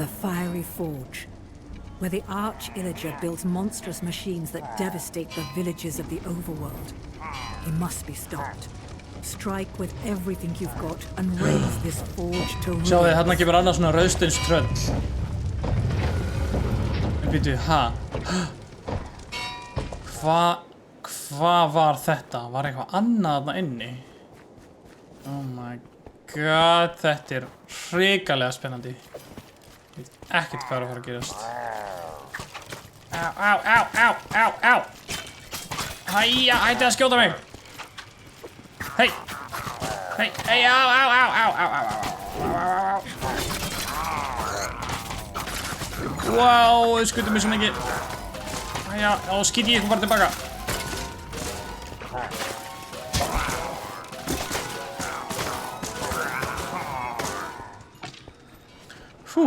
The Fiery Forge, where the Arch-Illager builds monstrous machines that devastate the villages of the overworld. They must be stopped. Strike with everything you've got and raise this forge to ruin. Sjáðu, þarna kemur annað svona rauðsteinströll. En býtu, Hvað var þetta? Var eitthvað annað þarna inni? Oh my god, þetta er hrikalega spennandi. Ég veit ekkert hvað er að fara að gerast. Á. Hæja, hætti að skjóta mig. Hei, á. Wow, þau skutu mig svo mikið. Hæja, þá skýt ég ykkur bara tilbaka. Hú.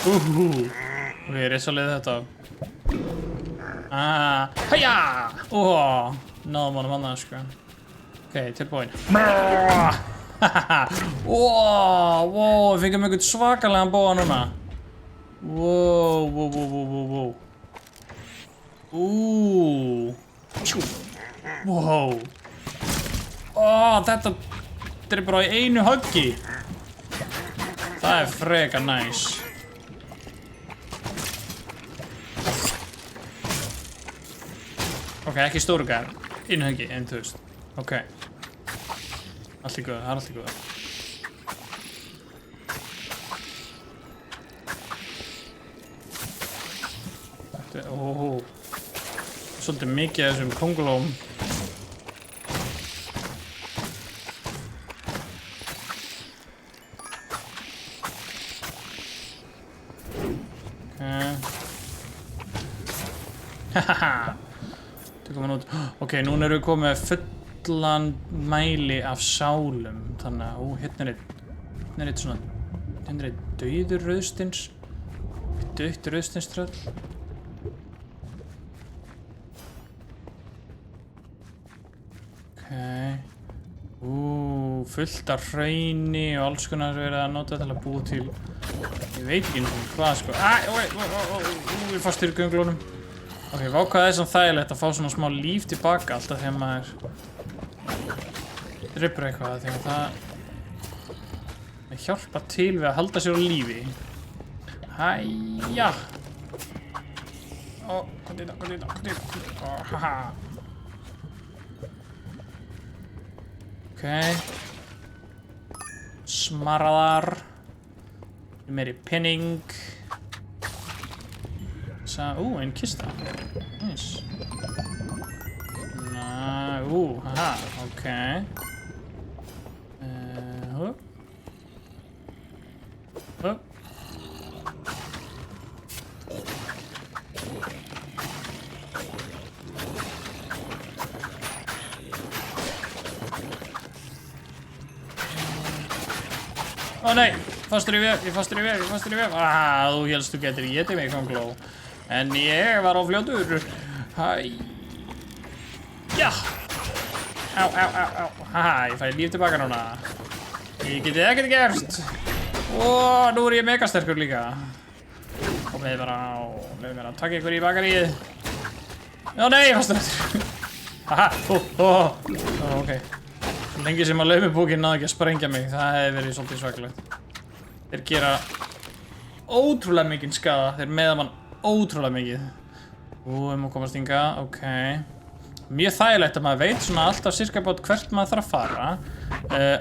Ok, risalega þetta. Hæja! Náðum honum annað, sko. Ok, tilbúin. Wow, við fengum einhvern svakalegan bóa núna. Wow. Wow. Þetta er bara í einu höggi. Það er freka næs. Ok, ekki stóru gæðar, einu höggi, en þú veist. Ok. Allt í góðu, það er allt í góðu. Þetta er, svolítið mikið af þessum kóngulóm. Ok, núna erum við komið með fullan mæli af sálum. Þannig að, hérna er dauður rauðsteins. Dautt rauðsteinströll. Ok. Fullt af hrauni og alls konar verið að nota til að búa til. Ég veit ekki hvað, sko. Ég er fastur í gönglunum. Ok, hvað er svona þægilegt að fá svona smá líf tilbaka alltaf þegar maður drippur eitthvað, þegar það hjálpa til við að halda sér á lífi. Hæja! Hvað er þetta? Haha. Ok. Smarraðar. Meiri pinning. Ein kista. Nice. Haha, ok. Nei, fastur í veg. Þú hélst þú getur étið mig, kongló. En ég var á fljótur. Hæja! Á. Haha, ég fæ líf tilbaka núna. Ég geti ekkert gerst. Nú er ég megasterkur líka. Komið bara á. Leifum mér að taka ykkur í bakaríið. Nei, fastur eftir. Haha, ok. Lengi sem að laumubókin náði ekki að sprengja mig. Það hefði verið svolítið svakalegt. Þeir gera ótrúlega mikinn skaða. Þeir meða mann ótrúlega mikið. Að komast hingað, ok. Mjög þægilegt að maður veit svona alltaf sirka bát hvert maður þarf að fara.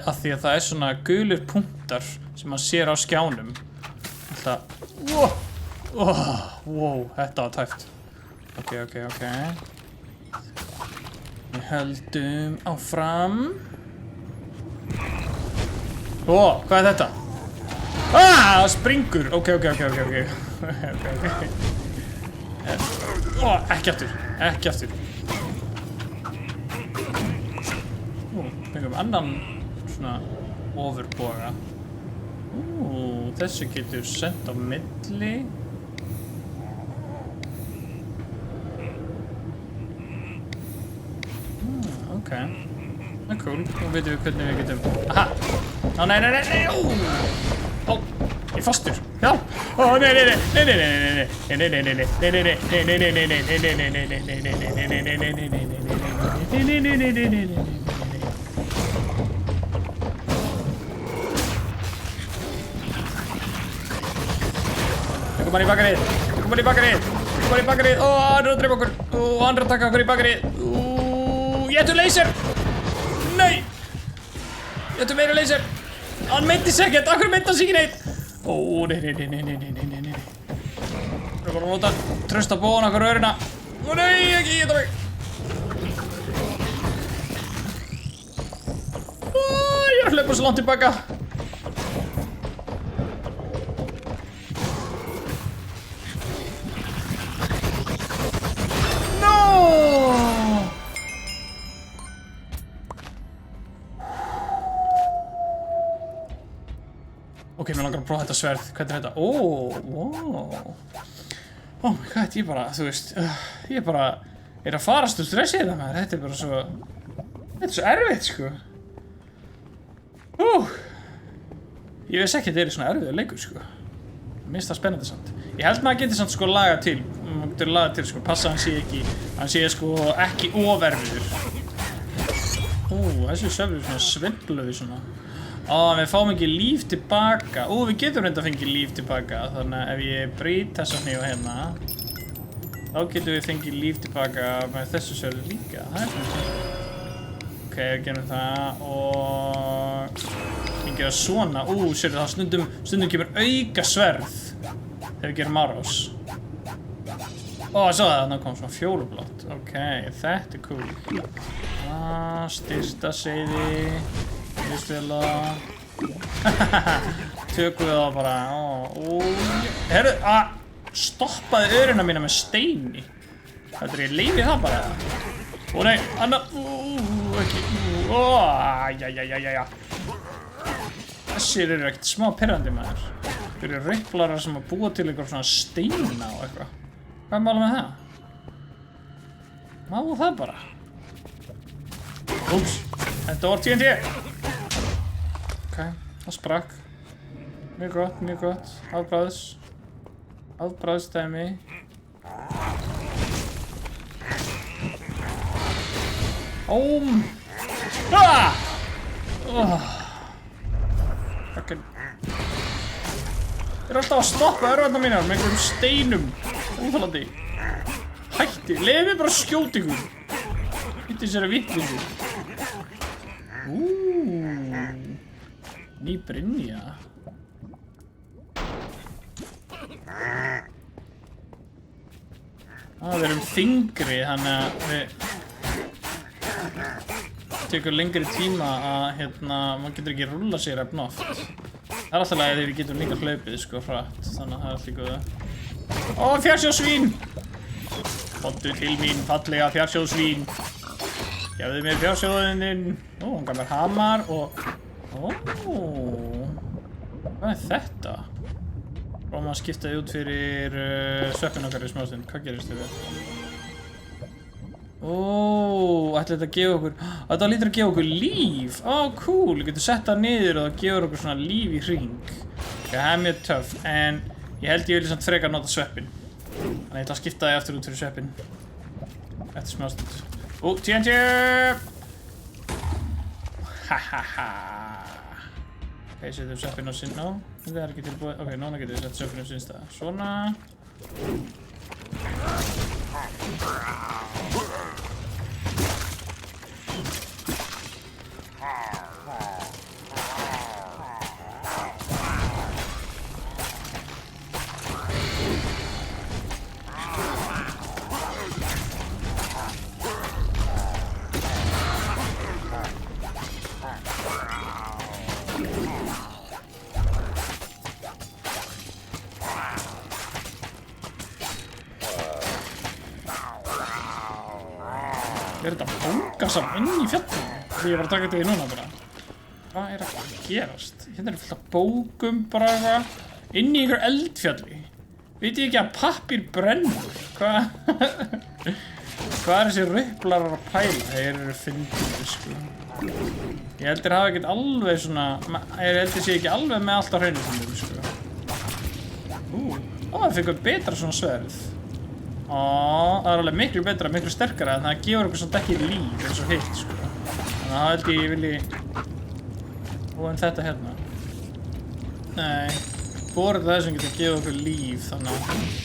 Af því að það er svona gulir punktar sem maður sér á skjánum. Alltaf, wow, þetta var tæft. Ok. Við höldum áfram. Hvað er þetta? Það springur. Ok. Ekki aftur. Fengum annan svona ofurboga. Þessu getur sent á milli. Ok. Það cool. Nú veitum við hvernig við getum... Aha! Ó, nei! Ó, ég er fastur. Já! Ó, nei! Tökum hann í bakarið. Ó, hann er að drepa okkur. Ó, hann er að taka okkur í bakarið. Ég ættu laser! Nei! Ég ættu meira laser! Hann meinti sig ekkert! Akkur meinti hann sig ekki neitt! Ó, nei. Það er bara að nota trösta bóðan okkur rörina. Ó, nei, ekki geta mig! Ó, ég er að hlaupa svo langt tilbaka. Ok, mér langar að prófa þetta sverð. Hvernig er þetta? Wow. Oh my god, ég bara, þú veist, ég bara er að farast úr stressið þetta maður. Þetta er bara svo, þetta er svo erfitt, sko. Ég veist ekki að þetta er svona erfiður leikur, sko. Mér finnst það spennandi samt. Ég held maður geti samt sko lagað til, maður getur lagað til, sko, passa hann sé sko ekki oferfiður. Þessi söfur svona svindluði svona. Við fáum ekki líf tilbaka. Við getum reynda að fengið líf tilbaka. Þannig að ef ég brýt þessa hnífa hérna, þá getum við fengið líf tilbaka með þessu sverði líka. Það er svona. Ok, við gerum það og við gerum svona. Sérðu það stundum kemur auka sverð þegar við gerum árás. Svo það, þannig kom svona fjólublátt. Ok, þetta er cool. Styrsta seiði. Tökum við það bara. Herru, stoppaði öðruna mína með steini. Þetta er ég leifið það bara. Ó nei, Anna. Ekki. Jæja. Þessir eru ekkert smá pirrandi maður. Þeir eru riplarar sem að búa til eitthvað svona steina og eitthvað. Hvað er málið með það? Má það bara. Úps, þetta var TNT. Ok, það sprakk. Mjög gott. Afbræðsdæmi. Ok. Ég er alltaf að stoppa örvarnar mínar með einhverjum steinum. Óþolandi. Hætti, leiði mig bara að skjóta ykkur. Hitti sér að vitleysi. Ný brynja. Við erum þyngri, þannig að við tekur lengri tíma að maður getur ekki rúlla sér efn oft. Það er alltaf lagið þegar við getum líka hlaupið sko hratt, þannig að það er alltaf góða. Fjársjóðsvín! Komdu til mín, fallega fjársjóðsvín. Gefðu mér fjársjóðinn þinn. Hann gaf mér hamar og... Hvað er þetta? Prófum að skipta þið út fyrir sökkun okkar í smástund. Hvað gerist þið við? Ætli þetta að gefa okkur... Þetta lítur að gefa okkur líf. Cool. Við getum sett það niður og það gefur okkur svona líf í hring. Það er mjög töff, en ég held ég vilja samt frekar nota sveppin. Þannig ég ætla að skipta þið aftur út fyrir sveppin. Eftir smástund. TNT! Hahaha. Ok, setjum sveppin á sinn. Það er ekki tilbúið. Ok, núna getum við sett sveppin á sinn stað. Svona. Er þetta bónga saman inn í fjallinu? Því ég var að taka þetta í núna bara. Hvað að gerast? Hérna fullt af bókum bara eitthvað. Inni í einhver eldfjalli. Veit ég ekki að pappír brennur? Hvað? Hvað þessi riplarar að pæla? Þeir eru fyndið, sko. Ég heldur hafa ekkert alveg svona... Ég heldur sé ekki alveg með allt á hreinu fundum, sko. Það fikk við betra svona sverð. Það er alveg miklu betra, miklu sterkara, en það gefur okkur samt ekki líf eins og hitt, sko. Þannig að það held ég vilji... en þetta hérna. Nei. Hvorið það sem getur gefið okkur líf, þannig að...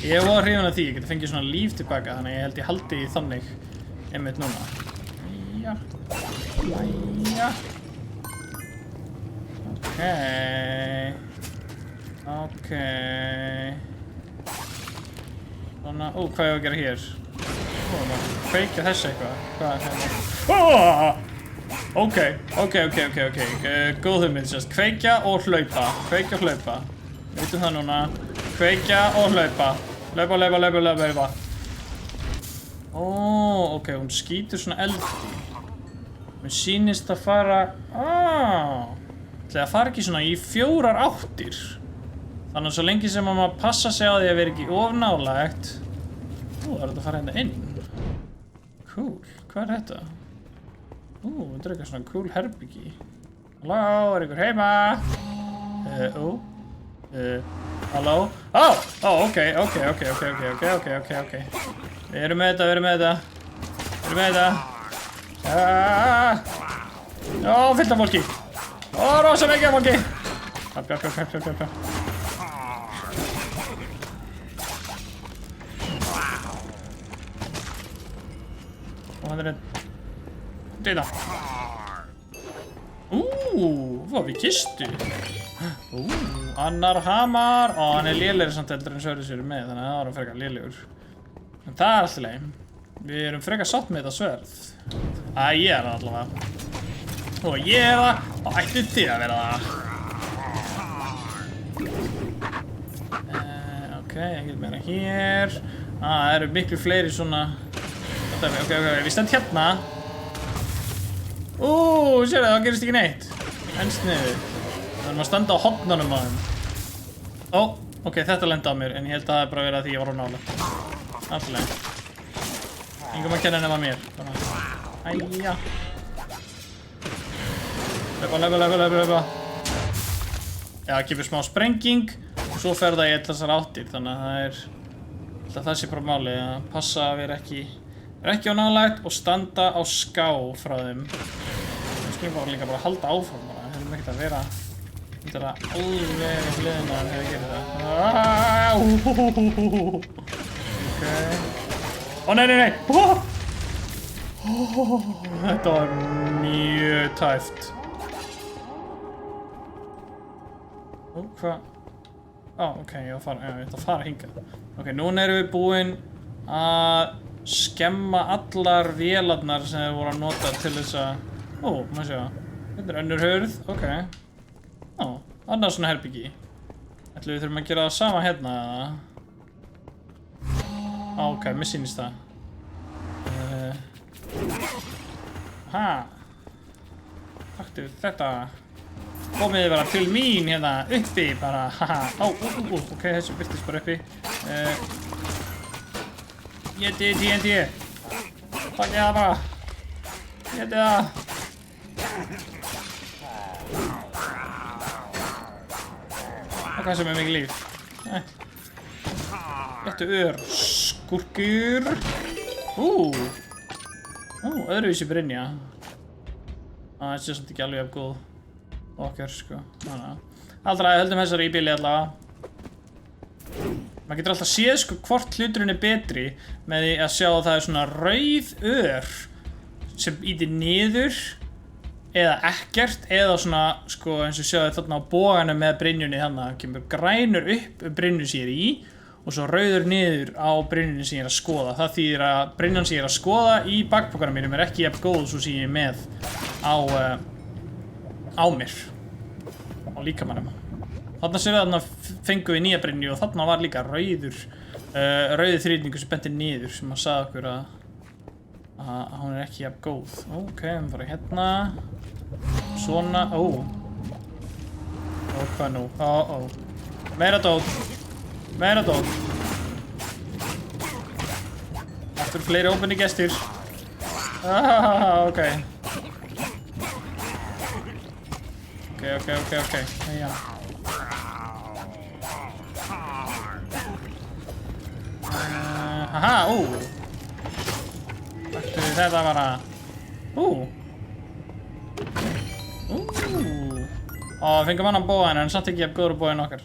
Ég var hrifinn af því, ég geti fengið svona líf tilbaka, þannig að ég held ég haldi í þannig einmitt núna. Jæja. Jæja. Ókei. Svona, hvað er að gera hér? Kveikja þessu eitthvað. Hvað er hérna? Ókei. Góð hugmynd, sérst. Kveikja og hlaupa. Kveikja og hlaupa. Við vitum það núna. Kveikja og hlaupa. Hlaupa. Ok, hún skýtur svona eldi. Mér sýnist að fara... Það fara ekki svona í 4 áttir. Þannig að svo lengi sem maður passa sig á því að vera ekki of nálægt. Það er þetta að fara hérna inn. Cool, hvað er þetta? Þetta er eitthvað svona cool herbyggi. Halló, er ykkur heima? Halló? Ok. Við erum með þetta. Fullt af fólki. Rosa mikið af fólki. Upp. Og hann er einn. Deita. Við kistu. Annar hamar. Hann er lélegri samt heldur en Sverris eru með, þannig að það var hann frekar lélegur. En það er alltaf leið. Við erum frekar sátt með þetta sverð. Ég er það allavega. Og ég er það, þá ætti þið að vera það. Ok, ekkert meira hér. Það eru miklu fleiri svona... Ok, við stend hérna. Sérðu, það gerist ekki neitt. En sniðu. Það erum að standa á hornunum á þeim. Ok, þetta lendi á mér, en ég held að það er bara verið að því ég var á nálega. Alltaf. Engum að kenna nema mér. Æja. Hlaupa. Já, það gefur smá sprenging og svo fer það í þessar áttir, þannig að það er... Það sé bara málið að passa að vera ekki á nálægt og standa á ská frá þeim. Það skilur líka bara að halda áfram bara. Það er ekkert að vera... Þetta er alveg í hliðina þegar ég gerir það. Ok. Nei. Þetta var mjög tæft. Hvað? Ok, ég ætla að fara hingað. Ok, núna erum við búin að skemma allar vélarnar sem við vorum að nota til þess að... maður sjá. Þetta er önnur hurð, ok. Annað svona herbyggi. Ætlum við þurfum að gera það sama hérna, eða? Ok, mér sýnist það. Taktu þetta. Komið þið bara til mín hérna, uppi bara, ok, þessu byrtist bara uppi. TNT. Takk ég það bara. Getið það. Það er sem er mikið líf. Gettu skúrkur. Öðruvísi brynja. Það sé samt ekki alveg af góð. Okkar, sko. Allra, höldum þessari í bíli allavega. Maður getur alltaf séð, sko, hvort hluturinn er betri með því að sjá að það er svona rauð ör sem ítir niður eða ekkert, eða svona, sko, eins og sjáðu þarna á bóganum með brynjunni þannig að það kemur grænur upp brynjun sem ég er í og svo rauður niður á brynjunni sem ég er að skoða. Það þýðir að brynjan sem ég er að skoða í bakpokanum mínum er ekki jafn góð svo sem ég er með á mér á líkamannum. Þarna séu þarna fengum við nýja brynju og þarna var líka rauður þrýtningur sem benti niður sem að sagði okkur að hún er ekki jafn góð. Ok, við fara hérna. svona, ó, hvað nú, ó, meira dót, aftur fleiri óbunni gestir, ok, já, haha, þetta var að, fengum annan bóðan en samt ekki jafn góður bóðin okkar.